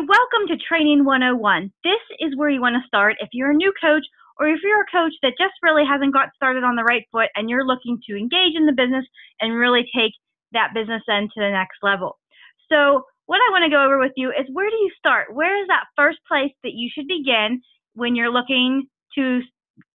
welcome to Training 101. This is where you want to start if you're a new coach or if you're a coach that just really hasn't got started on the right foot and you're looking to engage in the business and really take that business then to the next level. So what I want to go over with you is, where do you start? Where is that first place that you should begin when you're looking to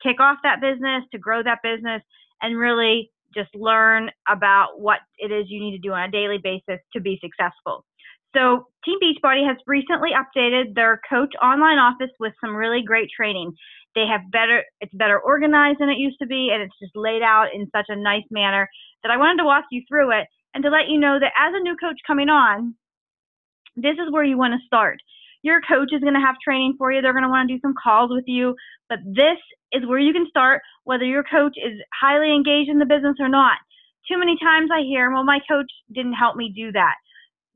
kick off that business, to grow that business, and really just learn about what it is you need to do on a daily basis to be successful? So Team Beachbody has recently updated their coach online office with some really great training. It's better organized than it used to be, and it's just laid out in such a nice manner that I wanted to walk you through it and to let you know that as a new coach coming on, this is where you want to start. Your coach is going to have training for you. They're going to want to do some calls with you, but this is where you can start, whether your coach is highly engaged in the business or not. Too many times I hear, well, my coach didn't help me do that.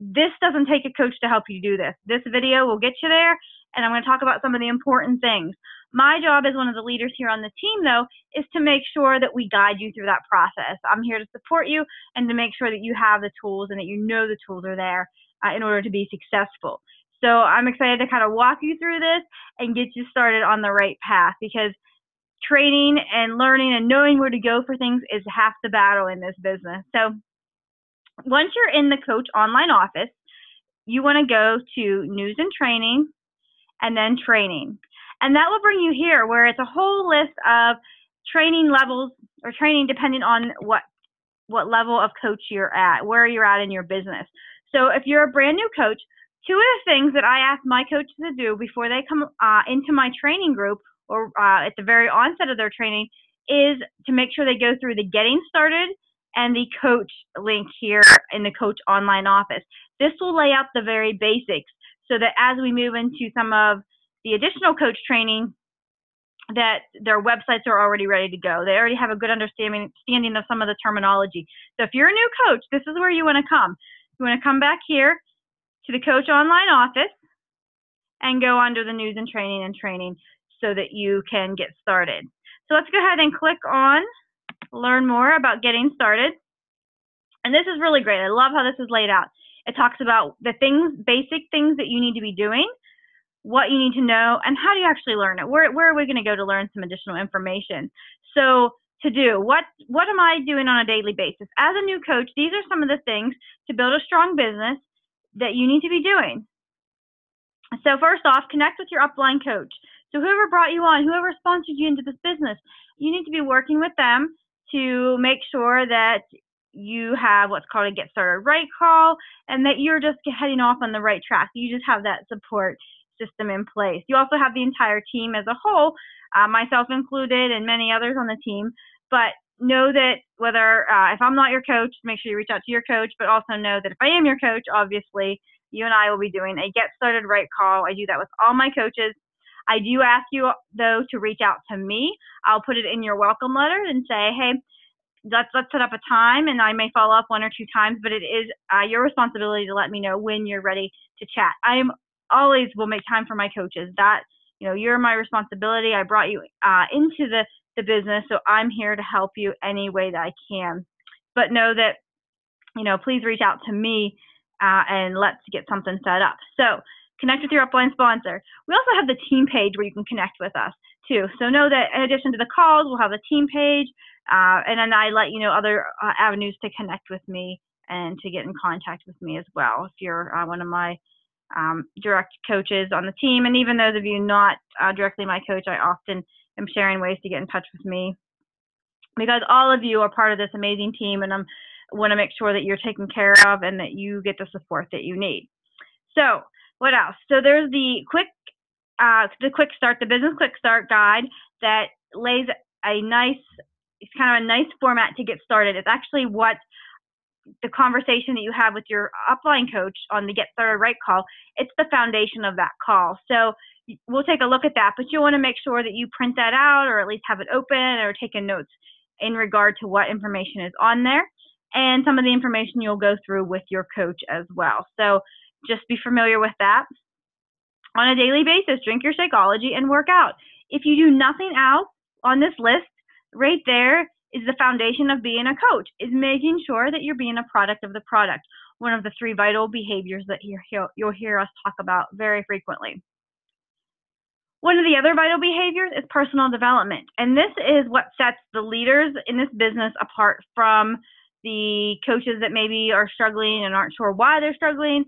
This doesn't take a coach to help you do this. This video will get you there, and I'm going to talk about some of the important things. My job as one of the leaders here on the team, though, is to make sure that we guide you through that process. I'm here to support you and to make sure that you have the tools and that you know the tools are there in order to be successful. So I'm excited to kind of walk you through this and get you started on the right path, because training and learning and knowing where to go for things is half the battle in this business. So once you're in the coach online office, you want to go to news and training and then training. And that will bring you here, where it's a whole list of training levels or training depending on what level of coach you're at, where you're at in your business. So if you're a brand new coach, two of the things that I ask my coaches to do before they come into my training group or at the very onset of their training is to make sure they go through the getting started and the coach link here in the coach online office. This will lay out the very basics so that as we move into some of the additional coach training, that their websites are already ready to go. They already have a good understanding of some of the terminology. So if you're a new coach, this is where you want to come. You want to come back here to the coach online office and go under the news and training so that you can get started. So let's go ahead and click on learn more about getting started. And this is really great. I love how this is laid out. It talks about the basic things that you need to be doing, what you need to know, and how do you actually learn it. Where are we going to go to learn some additional information? So to do, what am I doing on a daily basis? As a new coach, these are some of the things to build a strong business that you need to be doing. So first off, connect with your upline coach. So whoever brought you on, whoever sponsored you into this business, you need to be working with them to make sure that you have what's called a get started right call, and that you're just heading off on the right track. You just have that support system in place. You also have the entire team as a whole, myself included and many others on the team. But know that whether if I'm not your coach, make sure you reach out to your coach, but also know that if I am your coach, obviously you and I will be doing a get started right call. I do that with all my coaches. I do ask you, though, to reach out to me. I'll put it in your welcome letter and say, hey, let's set up a time, and I may follow up one or two times, but it is your responsibility to let me know when you're ready to chat. I am always will make time for my coaches. That, you're my responsibility. I brought you into the business, so I'm here to help you any way that I can. But know that, please reach out to me and let's get something set up. So connect with your upline sponsor. We also have the team page where you can connect with us too. So know that in addition to the calls, we'll have a team page, and then I let you know other avenues to connect with me and to get in contact with me as well if you're one of my direct coaches on the team. And even those of you not directly my coach, I often am sharing ways to get in touch with me, because all of you are part of this amazing team, and I want to make sure that you're taken care of and that you get the support that you need. So what else? So there's the quick start, the business quick start guide that lays it's kind of a nice format to get started. It's actually what the conversation that you have with your upline coach on the get started right call, it's the foundation of that call. So we'll take a look at that, but you want to make sure that you print that out or at least have it open or taking notes in regard to what information is on there, and some of the information you'll go through with your coach as well. So just be familiar with that. On a daily basis, drink your Shakeology and work out. If you do nothing else on this list, right there is the foundation of being a coach, is making sure that you're being a product of the product. one of the 3 vital behaviors that you'll hear us talk about very frequently. One of the other vital behaviors is personal development, and this is what sets the leaders in this business apart from the coaches that maybe are struggling and aren't sure why they're struggling.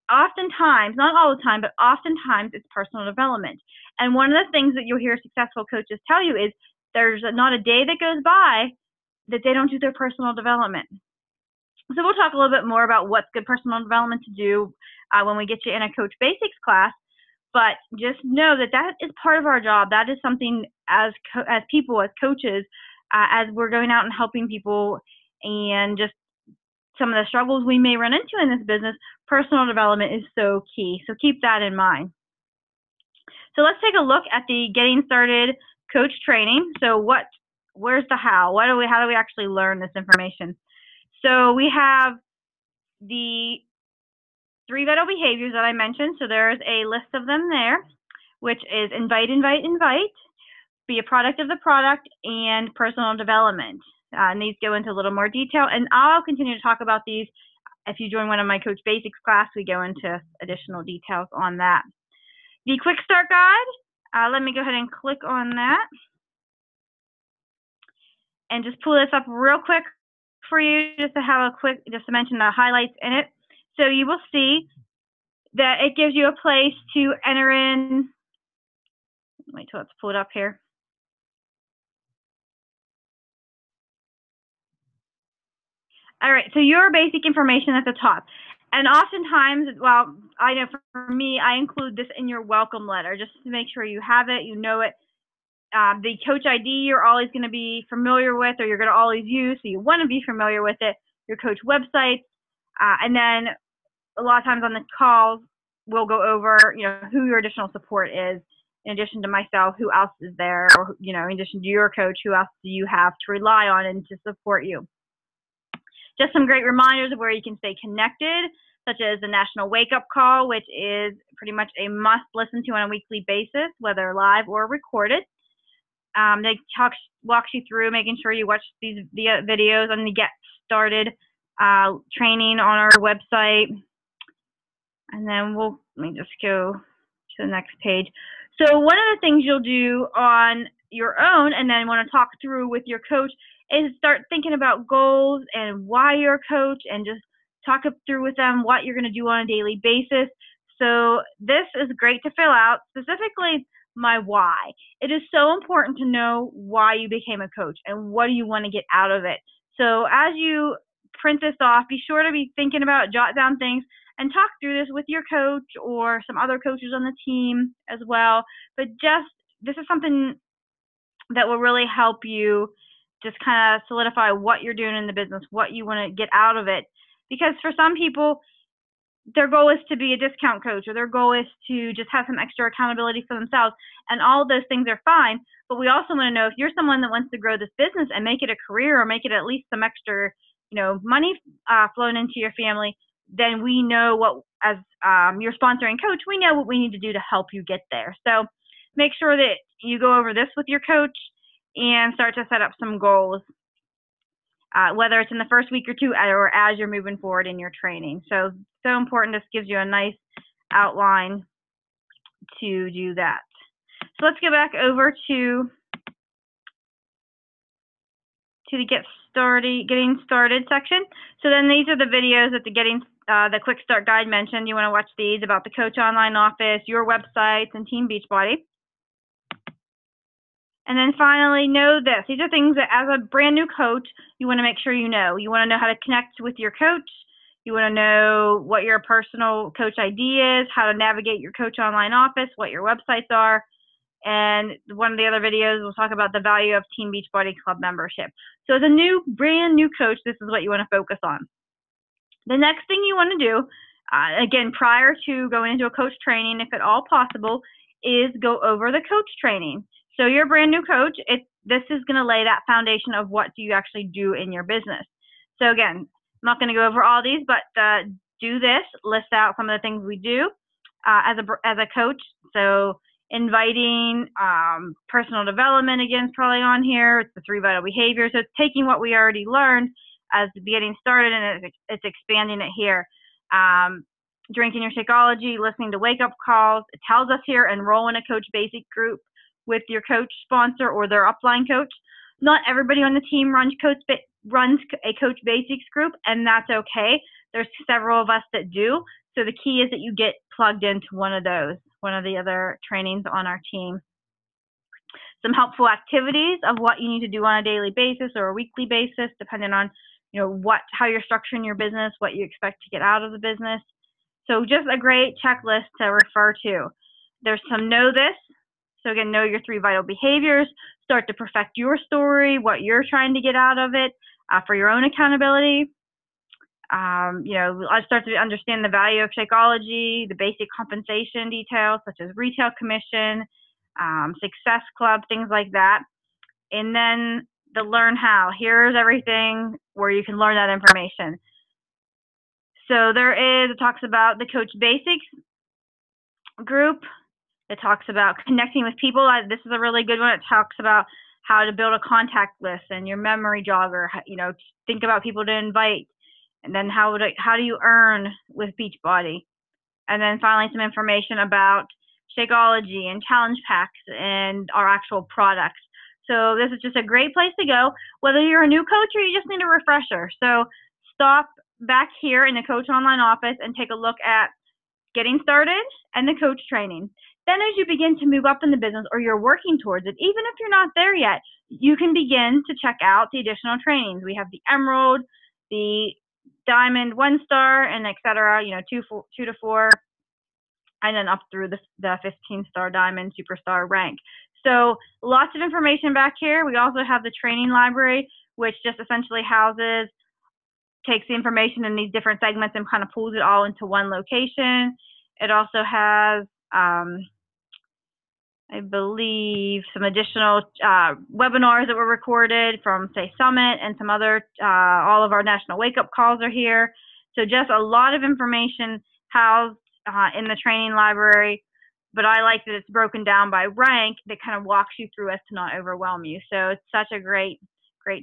Oftentimes, not all the time, but oftentimes it's personal development. And one of the things that you'll hear successful coaches tell you is there's not a day that goes by that they don't do their personal development. So we'll talk a little bit more about what's good personal development to do when we get you in a Coach Basics class. But just know that that is part of our job. That is something as people, as coaches, as we're going out and helping people and just some of the struggles we may run into in this business, personal development is so key. So keep that in mind. So let's take a look at the Getting Started Coach Training. So where's the how? How do we actually learn this information? So we have the 3 vital behaviors that I mentioned. So there's a list of them there, which is invite, be a product of the product, and personal development. And these go into a little more detail, and I'll continue to talk about these. If you join one of my Coach Basics class, we go into additional details on that. The Quick Start Guide, let me go ahead and click on that and just pull this up real quick for you, just to mention the highlights in it. So you will see that it gives you a place to enter in. Wait till it's pulled up here. All right, so your basic information at the top. And oftentimes, well, I know for me, I include this in your welcome letter just to make sure you have it, you know it. The Coach ID you're always going to be familiar with, or you're going to always use, so you want to be familiar with it. Your coach website, and then a lot of times on the calls, we'll go over, who your additional support is. In addition to myself, who else is there, or in addition to your coach, who else do you have to rely on and to support you? Just some great reminders of where you can stay connected, such as the National Wake Up Call, which is pretty much a must listen to on a weekly basis, whether live or recorded. They walks you through making sure you watch these videos on the Get Started training on our website. And then let me just go to the next page. So one of the things you'll do on your own and then want to talk through with your coach is start thinking about goals and why you're a coach, and just talk through with them what you're going to do on a daily basis. So this is great to fill out, specifically my why. It is so important to know why you became a coach and what do you want to get out of it. So as you print this off, be sure to be thinking about, jot down things, and talk through this with your coach or some other coaches on the team as well. But this is something that will really help you just kind of solidify what you're doing in the business, what you want to get out of it. Because for some people, their goal is to be a discount coach, or their goal is to just have some extra accountability for themselves. And all of those things are fine. But we also want to know, if you're someone that wants to grow this business and make it a career, or make it at least some extra, money flowing into your family, then we know what, as your sponsoring coach, we know what we need to do to help you get there. So make sure that you go over this with your coach and start to set up some goals, whether it's in the first week or 2 or as you're moving forward in your training. So important. This gives you a nice outline to do that. So let's go back over to the getting started section. So then these are the videos that the Quick Start Guide mentioned. You want to watch these about the Coach Online Office, your websites, and Team Beachbody. And then finally, know this. These are things that as a brand new coach, you want to make sure you know. You want to know how to connect with your coach. You want to know what your personal coach ID is, how to navigate your Coach Online Office, what your websites are. And one of the other videos, we'll talk about the value of Team Beachbody Club membership. So as a brand new coach, this is what you want to focus on. The next thing you want to do, again, prior to going into a coach training, if at all possible, is go over the coach training. So you're a brand new coach. This is going to lay that foundation of what do you actually do in your business. So again, I'm not going to go over all these, but do this. List out some of the things we do as a coach. So inviting, personal development, again, is probably on here. It's the 3 vital behaviors. So it's taking what we already learned as getting started, and it's expanding it here. Drinking your Shakeology, listening to wake-up calls. It tells us here, enroll in a Coach Basic group with your coach sponsor or their upline coach. Not everybody on the team runs a Coach Basics group, and that's okay. There's several of us that do. So the key is that you get plugged into one of the other trainings on our team. Some helpful activities of what you need to do on a daily basis or a weekly basis, depending on how you're structuring your business, what you expect to get out of the business. So just a great checklist to refer to. There's some know this. So again, know your 3 vital behaviors. Start to perfect your story, what you're trying to get out of it for your own accountability. I start to understand the value of Shakeology, the basic compensation details such as retail commission, Success Club, things like that. And then the learn how. Here's everything where you can learn that information. So it talks about the Coach Basics group. It talks about connecting with people. This is a really good one. It talks about how to build a contact list and your memory jogger. Think about people to invite. And then how do you earn with Beachbody? And then finally, some information about Shakeology and challenge packs and our actual products. So this is just a great place to go, whether you're a new coach or you just need a refresher. So stop back here in the Coach Online office and take a look at getting started and the coach training. Then as you begin to move up in the business or you're working towards it, even if you're not there yet, you can begin to check out the additional trainings. We have the Emerald, the Diamond, 1-star, and et cetera, 2 to 4, and then up through the 15-star Diamond Superstar rank. So lots of information back here. We also have the training library, which just essentially takes the information in these different segments and kind of pulls it all into one location. It also has, I believe, some additional webinars that were recorded from, say, Summit, and some other, all of our national wake-up calls are here. So just a lot of information housed in the training library, but I like that it's broken down by rank that kind of walks you through as to not overwhelm you. So it's such a great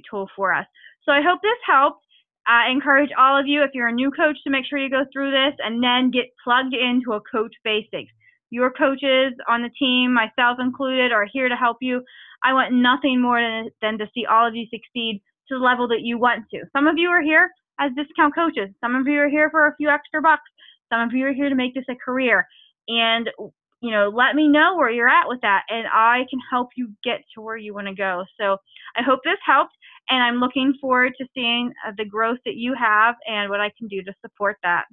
tool for us. So I hope this helped. I encourage all of you, if you're a new coach, to make sure you go through this and then get plugged into a Coach Basics. Your coaches on the team, myself included, are here to help you. I want nothing more than to see all of you succeed to the level that you want to. Some of you are here as discount coaches. Some of you are here for a few extra bucks. Some of you are here to make this a career. And, let me know where you're at with that, and I can help you get to where you want to go. So I hope this helped, and I'm looking forward to seeing the growth that you have and what I can do to support that.